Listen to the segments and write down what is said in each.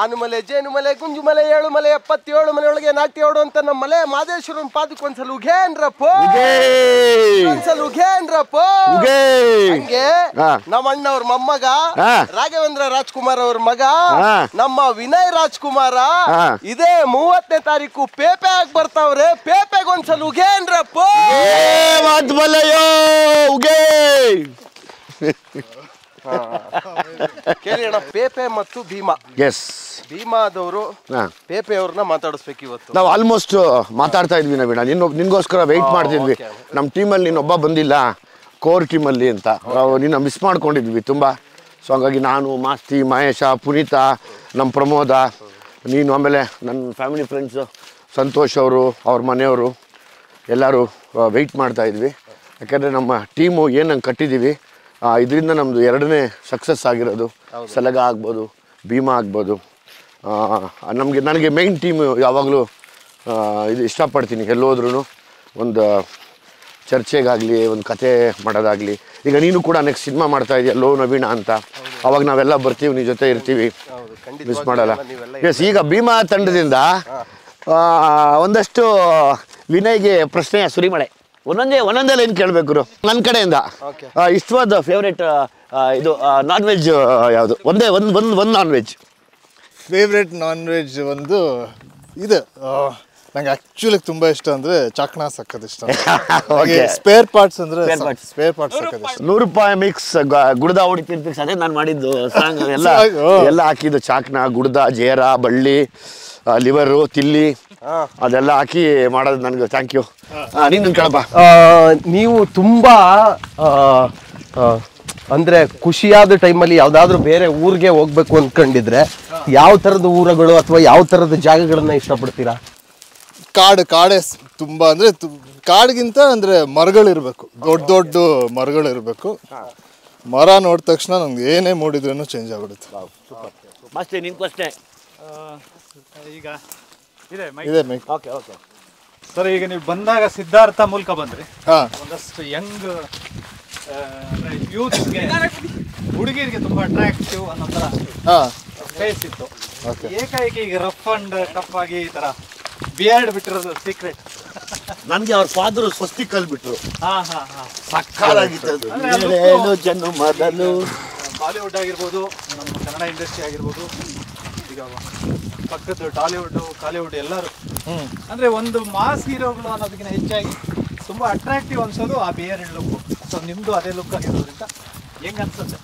ಆನುಮಲೆ ಜೇನುಮಲೆ ಗುಂಜುಮಲೆ ಏಳುಮಲೆ 77 ಮಲೆಯೊಳಗೆ ನಾಟ್ಯೋಡು ಅಂತ ನಮ್ಮ ಮಲೆ ಮಾದೇಶ್ವರನ್ ಪಾದಕ್ಕೆ ಒಂದ್ಸಲ ಉಘೇನ್ರಪ್ಪ ಒಂದ್ಸಲ ಉಘೇನ್ರಪ್ಪ ಹಂಗೆ ನಮ್ಮ ಅಣ್ಣವ್ರ ಮೊಮ್ಮಗ ರಾಘವೇಂದ್ರ ರಾಜ್ಕುಮಾರ್ ಅವ್ರ ಮಗ ನಮ್ಮ ವಿನಯ್ ರಾಜ್ಕುಮಾರ ಇದೇ 30ನೇ ತಾರೀಕು ಪೇಪೆ ಆಗಿ ಬರ್ತಾವ್ರೆ ಪೇಪೆಗೆ ಒಂದ್ಸಲ ಉಘೇನ್ರಪ್ಪ ಕೇಳಿ ಅಣ್ಣ ಪೇಪೆ ಮತ್ತು ಭೀಮಾ ಭೀಮಾದವರು ಪೇಪೆ ಅವ್ರನ್ನ ಮಾತಾಡಿಸ್ಬೇಕು ಇವತ್ತು ನಾವು ಆಲ್ಮೋಸ್ಟ್ ಮಾತಾಡ್ತಾ ಇದ್ವಿ ನವೀಣ ನಿನ್ಗೋಸ್ಕರ ವೆಯ್ಟ್ ಮಾಡ್ತಿದ್ವಿ ನಮ್ಮ ಟೀಮಲ್ಲಿ ನೀನೊಬ್ಬ ಬಂದಿಲ್ಲ ಕೋರ್ ಟೀಮಲ್ಲಿ ಅಂತ ನಿನ್ನ ಮಿಸ್ ಮಾಡ್ಕೊಂಡಿದ್ವಿ ತುಂಬ ಸೊ ಹಂಗಾಗಿ ನಾನು ಮಾಸ್ತಿ ಮಹೇಶ ಪುನೀತ ನಮ್ಮ ಪ್ರಮೋದ ನೀನು ಆಮೇಲೆ ನನ್ನ ಫ್ಯಾಮಿಲಿ ಫ್ರೆಂಡ್ಸು ಸಂತೋಷ್ ಅವರು ಅವ್ರ ಮನೆಯವರು ಎಲ್ಲರೂ ವೆಯ್ಟ್ ಮಾಡ್ತಾ ಇದ್ವಿ ಯಾಕಂದರೆ ನಮ್ಮ ಟೀಮು ಏನಂಗೆ ಕಟ್ಟಿದ್ದೀವಿ ಇದರಿಂದ ನಮ್ಮದು 2ನೇ ಸಕ್ಸಸ್ ಆಗಿರೋದು ಸಲಗ ಆಗ್ಬೋದು ಭೀಮಾ ಆಗ್ಬೋದು ನನಗೆ ಮೈನ್ ಟೀಮು ಯಾವಾಗಲೂ ಇದು ಇಷ್ಟಪಡ್ತೀನಿ ಎಲ್ಲೋದ್ರೂ ಒಂದು ಚರ್ಚೆಗಾಗಲಿ ಒಂದು ಕತೆ ಮಾಡೋದಾಗಲಿ ಈಗ ನೀನು ಕೂಡ ನೆಕ್ಸ್ಟ್ ಸಿನಿಮಾ ಮಾಡ್ತಾ ಇದೆಯಾ ಲೋ ನವೀಣ ಅಂತ ಅವಾಗ ನಾವೆಲ್ಲ ಬರ್ತೀವಿ ನಿನ್ನ ಜೊತೆ ಇರ್ತೀವಿ ಮಿಸ್ ಮಾಡಲ್ಲ ಎಸ್ ಈಗ ಭೀಮಾ ತಂಡದಿಂದ ಒಂದಷ್ಟು ವಿನಯ್ಗೆ ಪ್ರಶ್ನೆಯ ಸುರಿಮಳೆ ಒಂದೊಂದೇ ಲೈನ್ ಕೇಳಬೇಕು ನನ್ನ ಕಡೆಯಿಂದ ಇಷ್ಟವಾದ ಫೇವ್ರೇಟ್ ಇದು ನಾನ್ ವೆಜ್ ಯಾವುದು ಒಂದು non veg favourite non veg ಒಂದು ಇದು ನಂಗೆ ಆ್ಯಕ್ಚುಲಿ ತುಂಬ ಇಷ್ಟ ಅಂದರೆ ಚಾಕ್ನಾ ಸಕ್ಕತ್ ಇಷ್ಟ ಸ್ಪೇರ್ ಪಾರ್ಟ್ಸ್ ಅಂದರೆ ಸ್ಪೇರ್ ಪಾರ್ಟ್ಸ್ ಸಕ್ಕತ್ ಇಷ್ಟ 100 ರೂಪಾಯಿ ಮಿಕ್ಸ್ ಗುಡ್ದ ಹೊಡಿತೀನಿ ಮಿಕ್ಸ್ ಅದೇ ನಾನು ಮಾಡಿದ್ದು ಸಾಂಗ್ ಎಲ್ಲ ಹಾಕಿದ್ದು ಚಾಕ್ನಾ ಗುಡ್ದ ಜೇರ ಬಳ್ಳಿ ಲಿವರು ತಿಲ್ಲಿ ಅದೆಲ್ಲ ಹಾಕಿ ಮಾಡೋದು ನನಗೆ ಥ್ಯಾಂಕ್ ಯು ನೀನು ಕೇಳಪ್ಪ ನೀವು ತುಂಬಾ ಅಂದ್ರೆ ಖುಷಿಯಾದ ಟೈಮಲ್ಲಿ ಯಾವ್ದಾದ್ರು ಬೇರೆ ಊರಿಗೆ ಹೋಗ್ಬೇಕು ಅಂದ್ಕೊಂಡಿದ್ರೆ ಯಾವ ಥರದ ಊರುಗಳು ಅಥವಾ ಯಾವ ಥರದ ಜಾಗಗಳನ್ನ ಇಷ್ಟಪಡ್ತೀರಾ ಕಾಡೇ ತುಂಬ ಅಂದರೆ ಕಾಡಿಗಿಂತ ಅಂದರೆ ಮರಗಳಿರಬೇಕು ದೊಡ್ಡ ಮರಗಳಿರಬೇಕು ಮರ ನೋಡಿದ ತಕ್ಷಣ ನಂಗೆ ಏನೇ ಮೂಡಿದ್ರೂ ಚೇಂಜ್ ಆಗ್ಬಿಡುತ್ತೆ ಮಸ್ತ್ ನಿನ್ ಕ್ವಶ್ನೆ ಈಗ ಇದೆ ಮೈಕ್ ಓಕೆ ಸರ್ ಈಗ ನೀವು ಬಂದಾಗ ಸಿದ್ಧಾರ್ಥ ಮೂಲಕ ಬಂದ್ರಿ ಒಂದಷ್ಟು ಯಂಗ್ ಯೂತ್ಗೆ ಹುಡುಗಿರಿಗೆ ತುಂಬಾ ಅಟ್ರಾಕ್ಟಿವ್ ಅನ್ನೋ ಥರ ಫೇಸ್ ಇತ್ತು ಏಕಾಏಕಿ ಈಗ ರಫ್ ಅಂಡ್ ಟಫ್ ಆಗಿ ಈ ಥರ ಬಿಯರ್ಡ್ ಬಿಟ್ಟಿರೋದು ಸೀಕ್ರೆಟ್ ನನಗೆ ಅವ್ರ ಫಾದರು ಸ್ವಸ್ತಿ ಕಲ್ಬಿಟ್ರು ಬಾಲಿವುಡ್ ಆಗಿರ್ಬೋದು ನಮ್ಮ ಕನ್ನಡ ಇಂಡಸ್ಟ್ರಿ ಆಗಿರ್ಬೋದು ಈಗ ಪಕ್ಕದ ಟಾಲಿವುಡ್ ಕಾಲಿವುಡ್ ಎಲ್ಲರೂ ಅಂದ್ರೆ ಒಂದು ಮಾಸ್ ಹೀರೋಗಳು ಅನ್ನೋದಕ್ಕಿಂತ ಹೆಚ್ಚಾಗಿ ತುಂಬಾ ಅಟ್ರಾಕ್ಟಿವ್ ಅನ್ಸೋದು ಆ ಬಿಯರ್ಡ್ ಲುಕ್ ಸೊ ನಿಮ್ದು ಅದೇ ಲುಕ್ ಆಗಿರೋದ್ರಿಂದ ಹೆಂಗ್ ಅನ್ಸುತ್ತೆ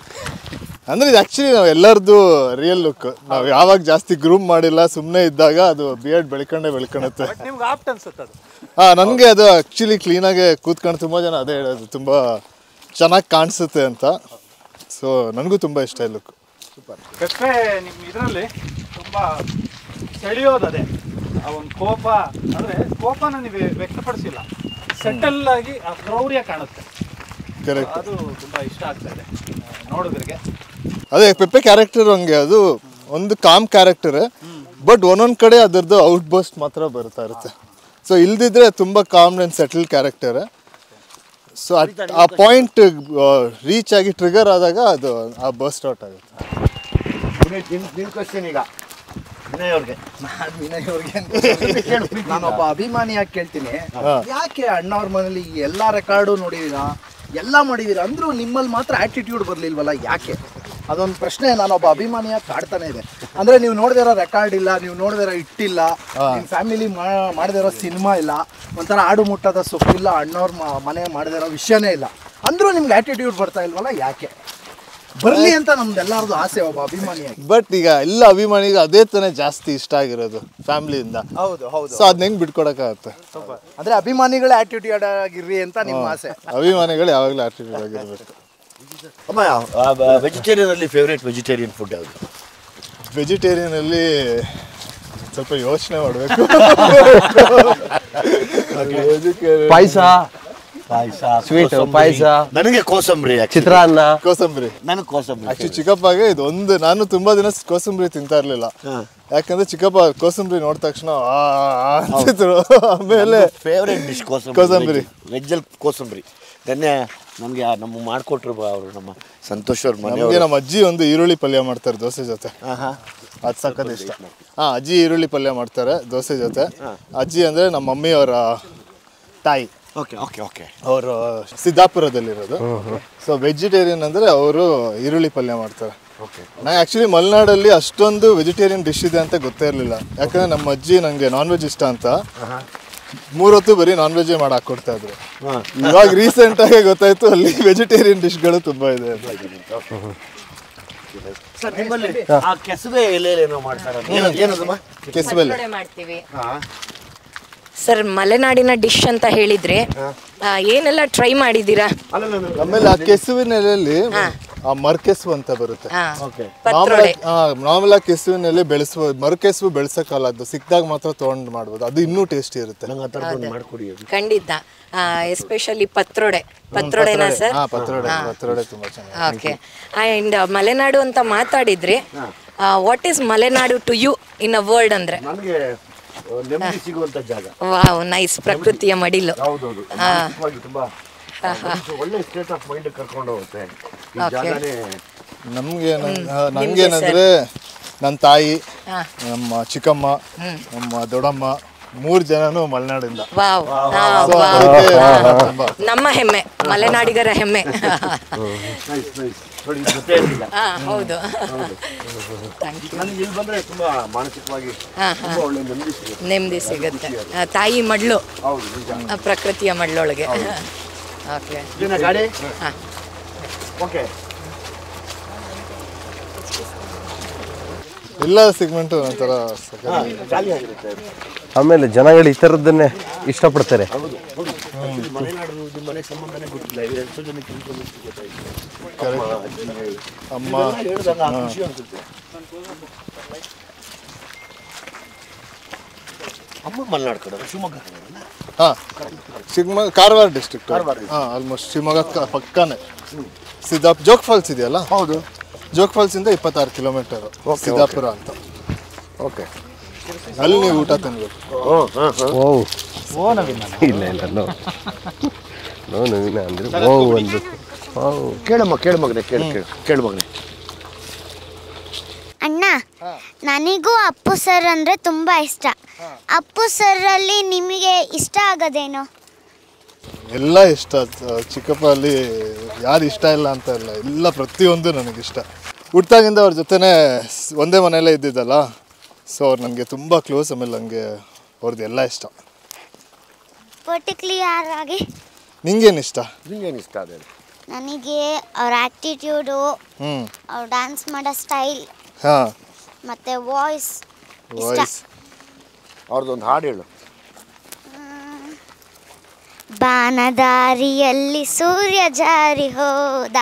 ಅಂದ್ರೆ ಇದು ಆಕ್ಚುಲಿ ನಾವು ಎಲ್ಲರದು ರಿಯಲ್ ಲುಕ್ ನಾವು ಯಾವಾಗ ಜಾಸ್ತಿ ಗ್ರೂಮ್ ಮಾಡಿಲ್ಲ ಸುಮ್ಮನೆ ಇದ್ದಾಗ ಅದು ಬಿಯರ್ಡ್ ಬೆಳ್ಕೊಂಡುತ್ತೆ ನಿಮ್ಗೆ ಆಪ್ಟ್ ಅನ್ಸುತ್ತೆ ಅದು ನನಗೆ ಅದು ಆಕ್ಚುಲಿ ಕ್ಲೀನಾಗೆ ಕೂತ್ಕೊಂಡು ತುಂಬ ಜನ ಅದೇ ಹೇಳೋದು ತುಂಬ ಚೆನ್ನಾಗಿ ಕಾಣಿಸುತ್ತೆ ಅಂತ ಸೊ ನನಗೂ ತುಂಬ ಇಷ್ಟ ಈ ಲುಕ್ ಪೆಪ್ಪೆ ನಿಮ್ಮ ಇದರಲ್ಲಿ ತುಂಬಾ ಸೆಳೆಯೋದು ಅದೇ ಆ ಒಂದು ಕೋಪ ಅಂದ್ರೆ ಕೋಪನ ನೀವು ವ್ಯಕ್ತಪಡಿಸಿಲ್ಲ ಸೆಟಲ್ ಆಗಿ ಆ ಕ್ರೌರ್ಯ ಕಾಣುತ್ತೆ ಅದು ತುಂಬಾ ಇಷ್ಟ ಆಗ್ತಾ ಇದೆ ನೋಡೋದ್ರಿಗೆ ಅದೇ ಪೆಪ್ಪೆ ಕ್ಯಾರೆಕ್ಟರ್ ಹಂಗೆ ಅದು ಒಂದು ಕಾಮ್ ಕ್ಯಾರೆಕ್ಟರ್ ಬಟ್ ಒಂದೊಂದು ಕಡೆ ಅದರದ್ದು ಔಟ್ ಬಸ್ಟ್ ಮಾತ್ರ ಬರ್ತಾ ಇರುತ್ತೆ ಸೊ ಇಲ್ದಿದ್ರೆ ತುಂಬ com and settle character so ಆ ಪಾಯಿಂಟ್ ರೀಚ್ ಆಗಿ ಟ್ರಿಗರ್ ಆದಾಗ ಅದು ಆ ಬರ್ಸ್ಟ್ ಔಟ್ ಆಗುತ್ತೆ ಈಗ ನಾನೊಬ್ಬ ಅಭಿಮಾನಿಯಾಗಿ ಕೇಳ್ತೀನಿ ಯಾಕೆ ಅಣ್ಣವ್ರ ಮನೇಲಿ ಎಲ್ಲಾ ರೆಕಾರ್ಡು ನೋಡಿದೀರಾ ಎಲ್ಲ ಮಾಡಿದೀರಾ ಅಂದ್ರೂ ನಿಮ್ಮಲ್ಲಿ ಮಾತ್ರ ಆಟಿಟ್ಯೂಡ್ ಬರ್ಲಿಲ್ವಲ್ಲ ಯಾಕೆ ಅದೊಂದು ಪ್ರಶ್ನೆ ನಾನೊಬ್ಬ ಅಭಿಮಾನಿಯಾಗಿ ಕಾಡ್ತಾನೆ ಇದೆ ಅಂದ್ರೆ ನೀವು ನೋಡಿದಿರೋ ರೆಕಾರ್ಡ್ ಇಲ್ಲ ನೀವು ನೋಡಿದಿರೋ ಇಟ್ಟಿಲ್ಲ ನಿಮ್ಮ ಫ್ಯಾಮಿಲಿ ಮಾಡದಿರೋ ಸಿನಿಮಾ ಇಲ್ಲ ಒಂಥರ ಆಡು ಮುಟ್ಟದ ಸೊಪ್ಪಿಲ್ಲ ಅಣ್ಣವ್ರ ಮನೆ ಮಾಡದಿರೋ ವಿಷಯನೇ ಇಲ್ಲ ಅಂದ್ರೂ ನಿಮ್ಗೆ ಆಟಿಟ್ಯೂಡ್ ಬರ್ತಾ ಇಲ್ವಲ್ಲ ಯಾಕೆ ಬರ್ಲಿ ಅಂತ ನಮ್ದೆಲ್ಲರದು ಆಸೆ ಒಬ್ಬ ಅಭಿಮಾನಿಯಾಗಿ ಬಟ್ ಈಗ ಎಲ್ಲ ಅಭಿಮಾನಿಗೆ ಅದೇ ತಾನೇ ಜಾಸ್ತಿ ಇಷ್ಟ ಆಗಿರೋದು ಫ್ಯಾಮಿಲಿಯಿಂದ ಹೌದು ಸೊ ಅದನ್ನ ಹೆಂಗ್ ಬಿಟ್ಕೊಡಕ್ಕಾಗತ್ತೆ ಅಂದ್ರೆ ಅಭಿಮಾನಿಗಳ ಆಟಿಟ್ಯೂಡ್ ಆಗಿರ್ರಿ ಅಂತ ನಿಮ್ಮ ಆಸೆ ಅಭಿಮಾನಿಗಳು ಯಾವಾಗಲೂ ಆಟಿಟ್ಯೂಡ್ ಆಗಿರ್ಬೇಕು ಅಮ್ಮ ವೆಜಿಟೇರಿಯನ್ ಅಲ್ಲಿ ಫೇವ್ರೇಟ್ ವೆಜಿಟೇರಿಯನ್ ಫುಡ್ ಯಾವುದು ವೆಜಿಟೇರಿಯನ್ ಅಲ್ಲಿ ಸ್ವಲ್ಪ ಯೋಚನೆ ಮಾಡಬೇಕು ಪಾಯಸ ಸ್ವೀಟ್ ಪಾಯಸ ನನಗೆ ಕೋಸಂಬರಿ ಚಿತ್ರಾನ್ನ ಕೋಸಂಬರಿ ನನಗೆ ಕೋಸಂಬರಿ ಆಕ್ಚುಲಿ ಚಿಕ್ಕಪ್ಪಗೆ ಇದು ಒಂದು ನಾನು ತುಂಬಾ ದಿನ ಕೋಸಂಬರಿ ತಿಂತಾ ಇರ್ಲಿಲ್ಲ ಯಾಕಂದ್ರೆ ಚಿಕ್ಕಪ್ಪ ಕೋಸಂಬರಿ ನೋಡಿದ ತಕ್ಷಣ ಅಂತಿದ್ರು ಆಮೇಲೆ ಫೇವ್ರೇಟ್ ಡಿಶ್ ಕೋಸಂಬರಿ ವೆಜ್ಜಲ್ಲಿ ಕೋಸಂಬರಿ ನೆನ್ನೆ ನಮಗೆ ನಮಗೆ ಮಾಡಿಕೊಟ್ರು ಅವರು ನಮ್ಮ ಸಂತೋಷ್ ಅವ್ರ ಮನೆ. ನಮಗೆ ನಮ್ಮ ಅಜ್ಜಿ ಒಂದು ಈರುಳ್ಳಿ ಪಲ್ಯ ಮಾಡ್ತಾರೆ ದೋಸೆ ಜೊತೆ. ಅದು ಸಕ್ಕತ್ ಇಷ್ಟ. ಅಜ್ಜಿ ಈರುಳ್ಳಿ ಪಲ್ಯ ಮಾಡ್ತಾರೆ ದೋಸೆ ಜೊತೆ. ಅಜ್ಜಿ ಅಂದರೆ ನಮ್ಮ ಮಮ್ಮಿಯವರ ತಾಯಿ. Okay okay okay. ಅವರು ಸಿದ್ದಾಪುರದಲ್ಲಿರೋದು. ಸೊ ವೆಜಿಟೇರಿಯನ್ ಅಂದರೆ ಅವರು ಈರುಳ್ಳಿ ಪಲ್ಯ ಮಾಡ್ತಾರೆ. ನಾನು ಆ್ಯಕ್ಚುಲಿ ಮಲೆನಾಡಲ್ಲಿ ಅಷ್ಟೊಂದು ವೆಜಿಟೇರಿಯನ್ ಡಿಶ್ ಇದೆ ಅಂತ ಗೊತ್ತೇ ಇರಲಿಲ್ಲ. ಯಾಕಂದರೆ ನಮ್ಮ ಅಜ್ಜಿ ನನಗೆ ನಾನ್ ವೆಜ್ ಇಷ್ಟ ಅಂತ 3 ಹೊತ್ತು ಬರೀ ನಾನ್ ವೆಜ್ಜೇ ಮಾಡಿ ಹಾಕ್ಕೊಡ್ತಾ ಇದ್ರು. ಇವಾಗ ರೀಸೆಂಟಾಗಿ ಗೊತ್ತಾಯ್ತು ಅಲ್ಲಿ ವೆಜಿಟೇರಿಯನ್ ಡಿಶ್ಗಳು ತುಂಬ ಇದೆ ಅಂತ. ಸರ್ ನಿಮ್ಮಲ್ಲಿ ಆ ಕೆಸುವೆ ಎಲೆಲೇನೋ ಮಾಡ್ತಾರೆ, ಏನದಮ್ಮ? ಕೆಸುವೆ ಎಲೆ ಮಾಡ್ತೀವಿ ಸರ್. ಮಲೆನಾಡಿನ ಡಿಶ್ ಅಂತ ಹೇಳಿದ್ರೆ ಏನೆಲ್ಲ ಟ್ರೈ ಮಾಡಿದ್ದೀರಾ? ಆಮೇಲೆ ಆ ಕೆಸುವಿನ ಎಲೆಯಲ್ಲಿ ಆ ಮರ್ಕೆಸು ಅಂತ ಬರುತ್ತೆ. ನಾರ್ಮಲ್ ಆಗಿ ಕೆಸುವಿನ ಎಲೆ ಬೆಳೆಸುವ ಮರ್ಕೆಸು ಬೆಳೆಸೋಕ್ಕಲ್ಲ, ಅದು ಸಿಕ್ಕಿದಾಗ ಮಾತ್ರ ತೊಗೊಂಡು ಮಾಡ್ಬೋದು. ಅದು ಇನ್ನೂ ಟೇಸ್ಟಿ ಇರುತ್ತೆ. ಖಂಡಿತ. Especially ಪತ್ರೊಡೆನಾ sir? ಪತ್ರೊಡೆ ತುಂಬ ಚೆನ್ನಾಗಿ. ಓಕೆ. ಆ್ಯಂಡ್ ಮಲೆನಾಡು ಅಂತ ಮಾತಾಡಿದ್ರೆ what is Malenadu to you in a word ಅಂದ್ರೆ? ನೆಮ್ಮದಿ ಸಿಗುವಂತ ಜಾಗ. Wow, nice. ಪ್ರಕೃತಿಯ ಮಡಿಲು. ಹೌದೌದು, ತುಂಬಾ ಒಳ್ಳೆ ಸ್ಟೇಟ್ ಆಫ್ ಮೈಂಡ್ ಕರ್ಕೊಂಡು ಹೋಗುತ್ತೆ ಈ ಜಾಗನೇ. ನಮ್ಗೇನಂದ್ರೆ ನನ್ನ ತಾಯಿ, ನಮ್ಮ ಚಿಕ್ಕಮ್ಮ, ನಮ್ಮ ದೊಡ್ಡಮ್ಮ 3 ಜನನು ಮಲೆನಾಡಿಂದ. ವಾವ್, ನಮ್ಮ ಹೆಮ್ಮೆ, ಮಲೆನಾಡಿಗರ ಹೆಮ್ಮೆ. ಹೌದು. ಇಲ್ಲಿ ಬಂದ್ರೆ ತುಂಬಾ ಮಾನಸಿಕವಾಗಿ ಒಳ್ಳೆ ನೆಮ್ಮದಿ ಸಿಗುತ್ತೆ. ತಾಯಿ ಮಡ್ಲು, ಪ್ರಕೃತಿಯ ಮಡ್ಲೊಳಗೆ. ಓಕೆ. ಗಾಡಿ ಓಕೆ. ಎಲ್ಲ ಸಿಗ್ಮೆಂಟು ಒಂಥರ ಜಾಲಿ ಆಗಿರುತ್ತೆ. ಆಮೇಲೆ ಜನಗಳು ಈ ಥರದ್ದನ್ನೇ ಇಷ್ಟಪಡ್ತಾರೆ. ಮಲೆನಾಡು ಮನೆ ಸಂಬಂಧನೇ ಗೊತ್ತಿಲ್ಲ, ಎಷ್ಟೋ ಜನಕ್ಕೆ ಅಮ್ಮ ಖುಷಿ ಅನ್ಸುತ್ತೆ. ಅಮ್ಮ ಮಲೆನಾಡು ಕಡೆ, ಶಿವಮೊಗ್ಗ ಕಡೆ. ಶಿವಮೊಗ್ಗ, ಕಾರವಾರ ಡಿಸ್ಟ್ರಿಕ್ಟ್. ಆಲ್ಮೋಸ್ಟ್ ಶಿವಮೊಗ್ಗ ಪಕ್ಕನೇ. ಜೋಗ್ ಫಾಲ್ಸ್ ಇದೆಯಲ್ಲ? ಹೌದು. ಜೋಗ್ ಫಾಲ್ಸ್ ಇಂದ 26 ಕಿಲೋಮೀಟರ್ ಸಿದ್ದಾಪುರ ಅಂತ. ಓಕೆ. ಅಲ್ಲಿ ನೀವು ಊಟ ತಿನ್ಬೇಕು. ಇಲ್ಲ ಇಲ್ಲ, ನೋ ನವೀನ ಅಂದ್ರೆ ಒಂದು ಕೇಳು ಮಗನೆ, ಕೇಳು ಮಗನೆ. ಅಣ್ಣ, ನನಗೂ ಅಪ್ಪು ಸರ್ ಅಂದರೆ ತುಂಬ ಇಷ್ಟ. ಅಪ್ಪು ಸರಲ್ಲಿ ನಿಮಗೆ ಇಷ್ಟ ಆಗೋದೇನು? ಎಲ್ಲ ಇಷ್ಟ. ಚಿಕ್ಕಪ್ಪ ಅಲ್ಲಿ ಯಾರು ಇಷ್ಟ ಇಲ್ಲ ಅಂತ ಇಲ್ಲ, ಎಲ್ಲ ಪ್ರತಿಯೊಂದು ನನಗಿಷ್ಟ. ಹುಟ್ಟಾಗಿಂದ ಅವ್ರ ಜೊತೆನೇ ಒಂದೇ ಮನೆಯಲ್ಲೇ ಇದ್ದಿದ್ದಲ್ಲ, ಸೊ ಅವ್ರು ನನಗೆ ತುಂಬ ಕ್ಲೋಸ್. ಆಮೇಲೆ ನನಗೆ ಅವ್ರದ್ದು ಎಲ್ಲ ಇಷ್ಟ. ಪರ್ಟಿಕ್ಯುಲರ್ ಆಗಿ ನಿಂಗೇನು ಇಷ್ಟ? ಅದೇ ನನಗೆ ಅವ್ರ ಆ್ಯಕ್ಟಿಟ್ಯೂಡು, ಅವ್ರು ಡ್ಯಾನ್ಸ್ ಮಾಡೋ ಸ್ಟೈಲ್, ಮತ್ತು ವಾಯ್ಸ್ ಇಷ್ಟ. ಅವ್ರದ್ದೊಂದು ಹಾಡು ಹೇಳು. ಬಾನದಾರಿಯಲ್ಲಿ ಸೂರ್ಯ ಜಾರಿ ಹೋದ,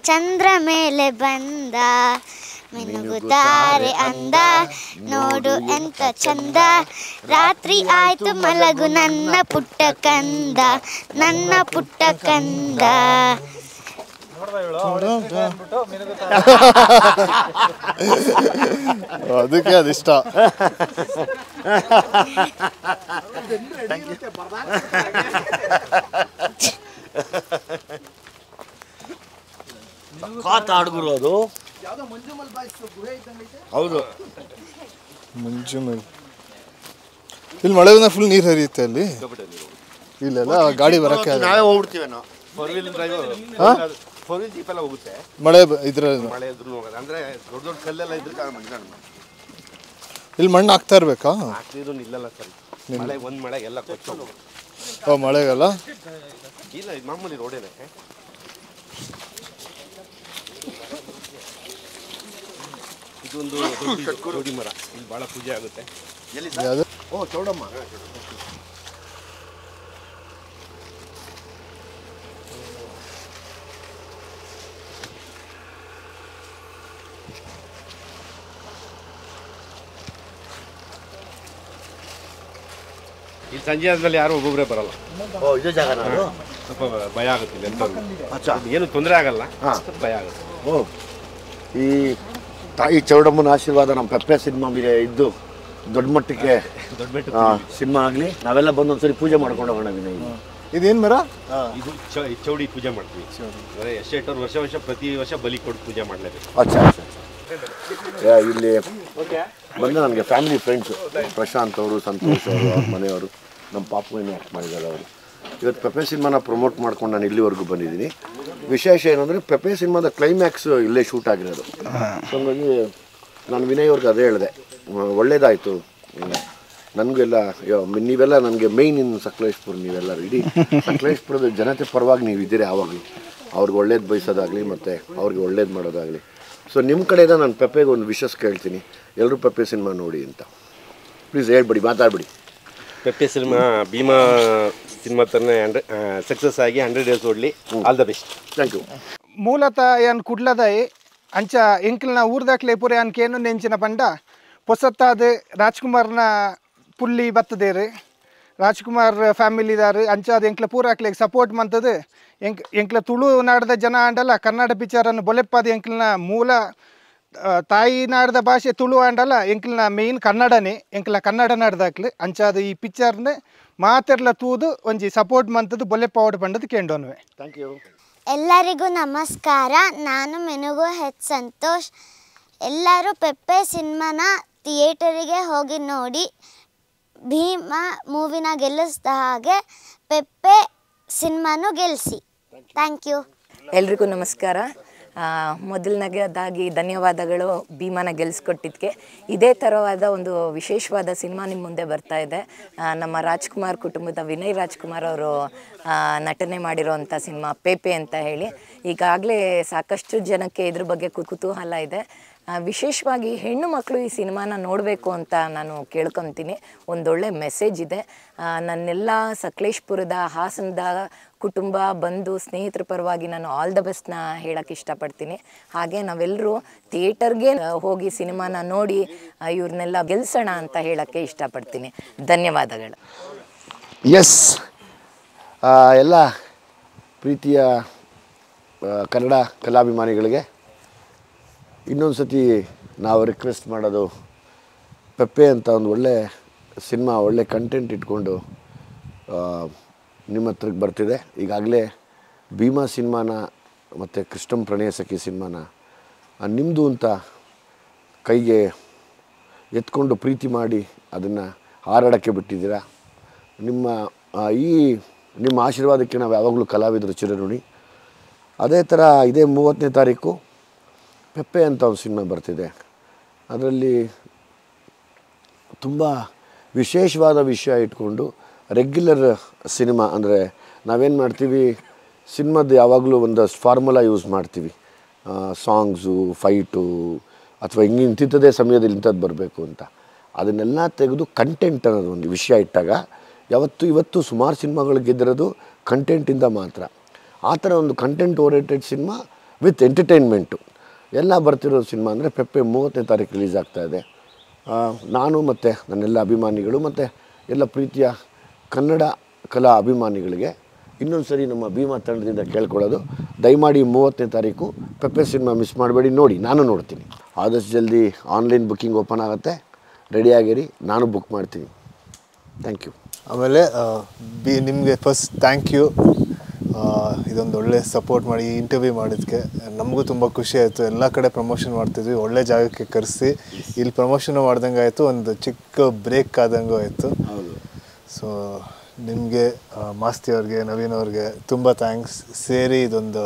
ಚಂದ್ರ ಮೇಲೆ ಬಂದ, ಮಿನುಗುತ್ತಾರೆ ಅಂದ, ನೋಡು ಎಂತ ಚಂದ, ರಾತ್ರಿ ಆಯ್ತು ಮಲಗು ನನ್ನ ಪುಟ್ಟ ಕಂದ, ನನ್ನ ಪುಟ್ಟ ಕಂದ. ಅದಕ್ಕೆ ಅದಿಷ್ಟ. ಹಾಡುಗುರು ಅದು. ಹೌದು, ಮುಂಜುಮಲ್. ಇಲ್ಲಿ ಮಳೆ ಬಂದಾಗ ಫುಲ್ ನೀರು ಹರಿಯುತ್ತೆ ಅಲ್ಲಿ. ಇಲ್ಲೆಲ್ಲ ಗಾಡಿ ಬರಕ್ಕೆ ನಾವೇ ಹೋಗ್ಬಿಡ್ತೀವಿ ನಾವು. ಮಳೆ ಇದ್ರಲ್ಲಿ ಅಂದ್ರೆ ದೊಡ್ಡ ದೊಡ್ಡ ಕಲ್ಲೆಲ್ಲ ಇದ್ರೆ ಇಲ್ಲಿ ಮಣ್ಣು ಹಾಕ್ತಾ ಇರ್ಬೇಕಾ? ನಿಲ್ಲಲ್ಲ ಸರ್, ಮಳೆ ಒಂದ್ ಮಳೆ ಎಲ್ಲ ಕೊಚ್ಚೋದು. ಓ, ಮಳೆಗಲ್ಲ? ಇಲ್ಲ, ಇದು ಮಾಮೂಲಿ ರೋಡೇನೆ. ಇದೊಂದು ಜೋಡಿ ಮರ, ಇಲ್ಲಿ ಬಹಳ ಪೂಜೆ ಆಗುತ್ತೆ. ಯಾವುದು? ಓ, ಚೌಡಮ್ಮ. ಇಲ್ಲಿ ಸಂಜೆ ಆದ್ಮೇಲೆ ಯಾರು ಒಬ್ಬೊಬ್ಬರೇ ಬರಲ್ಲ. ಓ, ಇದೇ ಜಾಗ ನಾನು ಸ್ವಲ್ಪ ಭಯ ಆಗುತ್ತೆ ಇಲ್ಲಿ ಎಂತ ಏನು ತೊಂದರೆ ಆಗಲ್ಲ, ಭಯ ಆಗುತ್ತೆ. ಓ, ಈ ತಾಯಿ ಚೌಡಮ್ಮನ ಆಶೀರ್ವಾದ ನಮ್ಮ ಪೆಪ್ಪೆ ಸಿನಿಮಾ ಮೇಲೆ ಇದ್ದು ದೊಡ್ಡ ಮಟ್ಟಕ್ಕೆ ಸಿನಿಮಾ ಆಗಲಿ, ನಾವೆಲ್ಲ ಬಂದು ಒಂದ್ಸರಿ ಪೂಜೆ ಮಾಡ್ಕೊಂಡು ಹೋಗೋಣ ವಿನಯ್. ಇದೇನು ಮರ? ಇದು ಚೌಡಿ ಪೂಜೆ ಮಾಡ್ತೀವಿ. ಅಂದರೆ ಎಷ್ಟೇಟ್ ವರ್ಷ ಪ್ರತಿ ವರ್ಷ ಬಲಿ ಕೊಟ್ಟು ಪೂಜೆ ಮಾಡಲೇಬೇಕು. ಅಚ್ಚಾ ಇಲ್ಲಿ ಬಂದು ನನಗೆ ಫ್ಯಾಮಿಲಿ ಫ್ರೆಂಡ್ಸು ಪ್ರಶಾಂತ್ ಅವರು, ಸಂತೋಷ್ ಅವರು, ಅವ್ರ ಮನೆಯವರು, ನಮ್ಮ ಪಾಪುವಿನ ಆ್ಯಕ್ಟ್ ಮಾಡಿದ್ದಾರೆ ಅವರು. ಇವತ್ತು ಪೆಪ್ಪೆ ಸಿನಿಮಾನ ಪ್ರಮೋಟ್ ಮಾಡ್ಕೊಂಡು ನಾನು ಇಲ್ಲಿವರೆಗೂ ಬಂದಿದ್ದೀನಿ. ವಿಶೇಷ ಏನಂದರೆ ಪೆಪ್ಪೆ ಸಿನಿಮಾದ ಕ್ಲೈಮ್ಯಾಕ್ಸ್ ಇಲ್ಲೇ ಶೂಟ್ ಆಗಿರೋದು. ಸೊ ಹಂಗಾಗಿ ನಾನು ವಿನಯ್ ಅವ್ರಿಗೆ ಅದೇ ಹೇಳಿದೆ, ಒಳ್ಳೇದಾಯಿತು ನನಗೆಲ್ಲ. ನೀವೆಲ್ಲ ನನಗೆ ಮೇಯ್ನ್ ಇನ್ ಸಕಲೇಶ್ಪುರ, ನೀವೆಲ್ಲ ಇಡೀ ಸಕಲೇಶ್ಪುರದ ಜನತೆ ಪರವಾಗಿ ನೀವು ಇದ್ದೀರಿ ಯಾವಾಗಲೂ. ಅವ್ರಿಗೆ ಒಳ್ಳೇದು ಬಯಸೋದಾಗಲಿ ಮತ್ತು ಅವ್ರಿಗೆ ಒಳ್ಳೇದು ಮಾಡೋದಾಗಲಿ. ಸೊ ನಿಮ್ಮ ಕಡೆಯಿಂದ ನಾನು ಪೆಪ್ಪೆಗೆ ಒಂದು ವಿಶಸ್ ಕೇಳ್ತೀನಿ, ಎಲ್ಲರೂ ಪೆಪ್ಪೆ ಸಿನಿಮಾ ನೋಡಿ ಅಂತ. ಪ್ಲೀಸ್ ಹೇಳ್ಬಿಡಿ, ಮಾತಾಡ್ಬಿಡಿ. ಪೆಪ್ಪೆ ಸಿನಿಮಾ ಭೀಮಾ ಸಿನಿಮಾ ಥರನೇ ಸಕ್ಸಸ್ ಆಗಿ 100 days ಓಡಲಿ. All the best. Thank you. ಮೂಲತಃ ಏನು ಕುಡ್ಲದಾಯಿ ಅಂಚ ಎಂಕ್ಲನ ಊರ್ದಾಕ್ಲೆ ಪೂರೆ ಅನ್ಕೇನು ನೆಂಚಿನ ಪಂಡ ಪೊಸತ್ತಾದ ರಾಜ್ಕುಮಾರ್ನ ಪುಲ್ಲಿ ಬತ್ತದೇರು, ರಾಜ್ಕುಮಾರ್ ಫ್ಯಾಮಿಲಿದಾರು ಅಂಚಾದ ಎಂಕ್ಲ ಪೂರಾಕ್ಲೆಗೆ ಸಪೋರ್ಟ್ ಮಂತದು. ಎಂಕ್ಲ ತುಳು ನಾಡದ ಜನ ಆಂಡಲ್ಲ ಕನ್ನಡ ಪಿಕ್ಚರನ್ನು ಬೊಲೆಪ್ಪಾದ ಎಂಕ್ಲನ ಮೂಲ ತಾಯಿ ನಾಡದ ಭಾಷೆ ತುಳು ಆಂಡಲ್ಲ ಎಂಕ್ಲನ ಮೇಯ್ನ್ ಕನ್ನಡನೇ. ಎಂಕ್ಲ ಕನ್ನಡ ನಾಡ್ದಾಕ್ಲು ಅಂಚಾದ ಈ ಪಿಕ್ಚರ್ನ ಮಾತೆರ್ಲ ತೂದು ಒಂಜಿ ಸಪೋರ್ಟ್ ಮಂತದ್ದು ಬೊಲೆಪ್ಪಾವಡ್ ಪಂಡದು ಕೇಂಡೋನ್ವೆ. Thank you. ಎಲ್ಲರಿಗೂ ನಮಸ್ಕಾರ. ನಾನು ಮೆನುಗು ಹೆಚ್ ಸಂತೋಷ್. ಎಲ್ಲರೂ ಪೆಪ್ಪೆ ಸಿನಿಮಾನ ಥಿಯೇಟರಿಗೆ ಹೋಗಿ ನೋಡಿ. ಭೀಮಾ ಮೂವಿನ ಗೆಲ್ಲಿಸಿದ ಹಾಗೆ ಪೆಪ್ಪೆ ಸಿನಿಮಾನು ಗೆಲ್ಲಿಸಿ. Thank you. ಎಲ್ರಿಗೂ ನಮಸ್ಕಾರ. ಮೊದಲನೇದಾಗಿ ಧನ್ಯವಾದಗಳು ಭೀಮಾನ ಗೆಲ್ಲಿಸ್ಕೊಟ್ಟಿದ್ದಕ್ಕೆ. ಇದೇ ಥರವಾದ ಒಂದು ವಿಶೇಷವಾದ ಸಿನಿಮಾ ನಿಮ್ಮ ಮುಂದೆ ಬರ್ತಾ ಇದೆ. ನಮ್ಮ ರಾಜ್ಕುಮಾರ್ ಕುಟುಂಬದ ವಿನಯ್ ರಾಜ್ಕುಮಾರ್ ಅವರು ನಟನೆ ಮಾಡಿರೋವಂಥ ಸಿನಿಮಾ ಪೇಪೆ ಅಂತ ಹೇಳಿ. ಈಗಾಗಲೇ ಸಾಕಷ್ಟು ಜನಕ್ಕೆ ಇದ್ರ ಬಗ್ಗೆ ಕುತೂಹಲ ಇದೆ. ವಿಶೇಷವಾಗಿ ಹೆಣ್ಣು ಮಕ್ಕಳು ಈ ಸಿನಿಮಾನ ನೋಡಬೇಕು ಅಂತ ನಾನು ಕೇಳ್ಕೊತೀನಿ. ಒಂದೊಳ್ಳೆ ಮೆಸೇಜ್ ಇದೆ. ನನ್ನೆಲ್ಲ ಸಕಲೇಶ್ಪುರದ ಹಾಸನದ ಕುಟುಂಬ ಬಂಧು ಸ್ನೇಹಿತರ ಪರವಾಗಿ ನಾನು ಆಲ್ ದ ಬೆಸ್ಟ್ನ ಹೇಳೋಕ್ಕೆ ಇಷ್ಟಪಡ್ತೀನಿ. ಹಾಗೆ ನಾವೆಲ್ಲರೂ ಥಿಯೇಟರ್ಗೆ ಹೋಗಿ ಸಿನಿಮಾನ ನೋಡಿ ಇವ್ರನ್ನೆಲ್ಲ ಗೆಲ್ಸೋಣ ಅಂತ ಹೇಳೋಕ್ಕೆ ಇಷ್ಟಪಡ್ತೀನಿ. ಧನ್ಯವಾದಗಳು. ಎಸ್, ಎಲ್ಲ ಪ್ರೀತಿಯ ಕನ್ನಡ ಕಲಾಭಿಮಾನಿಗಳಿಗೆ ಇನ್ನೊಂದು ಸತಿ ನಾವು ರಿಕ್ವೆಸ್ಟ್ ಮಾಡೋದು, ಪೆಪ್ಪೆ ಅಂತ ಒಂದು ಒಳ್ಳೆ ಸಿನಿಮಾ, ಒಳ್ಳೆ ಕಂಟೆಂಟ್ ಇಟ್ಕೊಂಡು ನಿಮ್ಮ ಹತ್ರಕ್ಕೆ ಬರ್ತಿದೆ. ಈಗಾಗಲೇ ಭೀಮಾ ಸಿನಿಮಾನ ಮತ್ತು ಕೃಷ್ಣಂ ಪ್ರಣಯ ಸಖಿ ಸಿನಿಮಾನ ನಿಮ್ಮದು ಅಂತ ಕೈಗೆ ಎತ್ಕೊಂಡು ಪ್ರೀತಿ ಮಾಡಿ ಅದನ್ನು ಹಾರಾಡೋಕ್ಕೆ ಬಿಟ್ಟಿದ್ದೀರಾ. ನಿಮ್ಮ ಆಶೀರ್ವಾದಕ್ಕೆ ನಾವು ಯಾವಾಗಲೂ ಕಲಾವಿದರು ಚಿರಋಣಿ. ಅದೇ ಥರ ಇದೇ 30ನೇ ತಾರೀಕು ಪೆಪ್ಪೆ ಅಂತ ಒಂದು ಸಿನಿಮಾ ಬರ್ತಿದೆ. ಅದರಲ್ಲಿ ತುಂಬ ವಿಶೇಷವಾದ ವಿಷಯ ಇಟ್ಕೊಂಡು ರೆಗ್ಯುಲರ್ ಸಿನಿಮಾ ಅಂದರೆ ನಾವೇನು ಮಾಡ್ತೀವಿ, ಸಿನಿಮಾದ್ದು ಯಾವಾಗಲೂ ಒಂದಷ್ಟು ಫಾರ್ಮುಲಾ ಯೂಸ್ ಮಾಡ್ತೀವಿ. ಸಾಂಗ್ಸು, ಫೈಟು ಅಥವಾ ಇಂಥದ್ದೇ ಸಮಯದಲ್ಲಿ ಇಂಥದ್ದು ಬರಬೇಕು ಅಂತ. ಅದನ್ನೆಲ್ಲ ತೆಗೆದು ಕಂಟೆಂಟ್ ಅನ್ನೋದು ಒಂದು ವಿಷಯ ಇಟ್ಟಾಗ ಇವತ್ತು ಸುಮಾರು ಸಿನಿಮಾಗಳು ಗೆದ್ದಿರೋದು ಕಂಟೆಂಟಿಂದ ಮಾತ್ರ. ಆ ಥರ ಒಂದು content oriented cinema with entertainment ಎಲ್ಲ ಬರ್ತಿರೋ ಸಿನಿಮಾ ಅಂದರೆ ಪೆಪ್ಪೆ 30ನೇ ತಾರೀಕು ರಿಲೀಸ್ ಆಗ್ತಾಯಿದೆ. ನಾನು ಮತ್ತು ನನ್ನೆಲ್ಲ ಅಭಿಮಾನಿಗಳು ಮತ್ತು ಎಲ್ಲ ಪ್ರೀತಿಯ ಕನ್ನಡ ಕಲಾ ಅಭಿಮಾನಿಗಳಿಗೆ ಇನ್ನೊಂದು ಸರಿ ನಮ್ಮ ಭೀಮಾ ತಂಡದಿಂದ ಕೇಳ್ಕೊಳ್ಳೋದು, ದಯಮಾಡಿ 30ನೇ ತಾರೀಕು ಪೆಪ್ಪೆ ಸಿನಿಮಾ ಮಿಸ್ ಮಾಡಬೇಡಿ, ನೋಡಿ. ನಾನು ನೋಡ್ತೀನಿ. ಆದಷ್ಟು ಜಲ್ದಿ ಆನ್ಲೈನ್ ಬುಕ್ಕಿಂಗ್ ಓಪನ್ ಆಗುತ್ತೆ, ರೆಡಿಯಾಗಿರಿ, ನಾನು ಬುಕ್ ಮಾಡ್ತೀನಿ. Thank you. ಆಮೇಲೆ ನಿಮಗೆ ಫಸ್ಟ್ ಥ್ಯಾಂಕ್ ಯು. ಇದೊಂದು ಒಳ್ಳೆ ಸಪೋರ್ಟ್ ಮಾಡಿ ಇಂಟರ್ವ್ಯೂ ಮಾಡಿದ್ದಕ್ಕೆ ನಮಗೂ ತುಂಬ ಖುಷಿ ಆಯಿತು. ಎಲ್ಲ ಕಡೆ ಪ್ರಮೋಷನ್ ಮಾಡ್ತಿದ್ವಿ, ಒಳ್ಳೆ ಜಾಗಕ್ಕೆ ಕರೆಸಿ ಇಲ್ಲಿ ಪ್ರಮೋಷನ್ ಮಾಡ್ದಂಗೆ ಆಯಿತು, ಒಂದು ಚಿಕ್ಕ ಬ್ರೇಕ್ ಆದಂಗೂ ಆಯಿತು. ಸೊ ನಿಮಗೆ ಮಾಸ್ತಿ ಅವ್ರಿಗೆ, ನವೀನ್ ಅವ್ರಿಗೆ ತುಂಬ ಥ್ಯಾಂಕ್ಸ್. ಸೇರಿ ಇದೊಂದು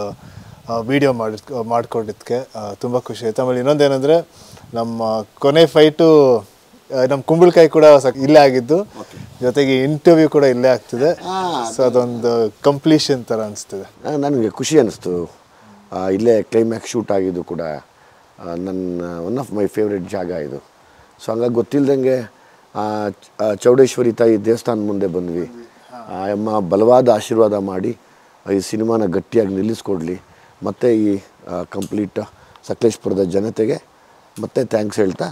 ವಿಡಿಯೋ ಮಾಡಿಕೊಟ್ಟಿದ್ದಕ್ಕೆ ತುಂಬ ಖುಷಿ ಆಯಿತು. ಆಮೇಲೆ ಇನ್ನೊಂದೇನೆಂದರೆ ನಮ್ಮ ಕೊನೆ ಫೈಟು ನಮ್ಮ ಕುಂಬಳಕಾಯಿ ಕೂಡ ಇಲ್ಲೇ ಆಗಿದ್ದು, ಜೊತೆಗೆ ಇಂಟರ್ವ್ಯೂ ಕೂಡ ಇಲ್ಲೇ ಆಗ್ತಿದೆ. ಸೊ ಅದೊಂದು ಕಂಪ್ಲೀಷನ್ ಥರ ಅನಿಸ್ತಿದೆ. ನನಗೆ ಖುಷಿ ಅನ್ನಿಸ್ತು. ಇಲ್ಲೇ ಕ್ಲೈಮ್ಯಾಕ್ಸ್ ಶೂಟ್ ಆಗಿದ್ದು ಕೂಡ ನನ್ನ ಒನ್ ಆಫ್ ಮೈ ಫೇವ್ರೆಟ್ ಜಾಗ ಇದು. ಸೊ ಹಂಗಾಗಿ ಗೊತ್ತಿಲ್ಲದಂಗೆ ಚೌಡೇಶ್ವರಿ ತಾಯಿ ದೇವಸ್ಥಾನ ಮುಂದೆ ಬಂದ್ವಿ. ಅಮ್ಮ ಬಲವಾದ ಆಶೀರ್ವಾದ ಮಾಡಿ ಈ ಸಿನಿಮಾನ ಗಟ್ಟಿಯಾಗಿ ನಿಲ್ಲಿಸ್ಕೊಡ್ಲಿ. ಮತ್ತು ಈ ಕಂಪ್ಲೀಟ್ ಸಕಲೇಶ್ಪುರದ ಜನತೆಗೆ ಮತ್ತೆ ಥ್ಯಾಂಕ್ಸ್ ಹೇಳ್ತಾ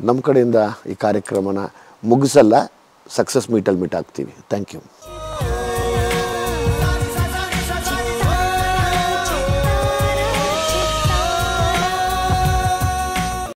ನಮ್ಮ ಕಡೆಯಿಂದ ಈ ಕಾರ್ಯಕ್ರಮನ ಮುಗಿಸಲ್ಲ, ಸಕ್ಸಸ್ ಮೀಟಲ್ಲಿ ಮೀಟ್ ಆಗ್ತೀವಿ. Thank you.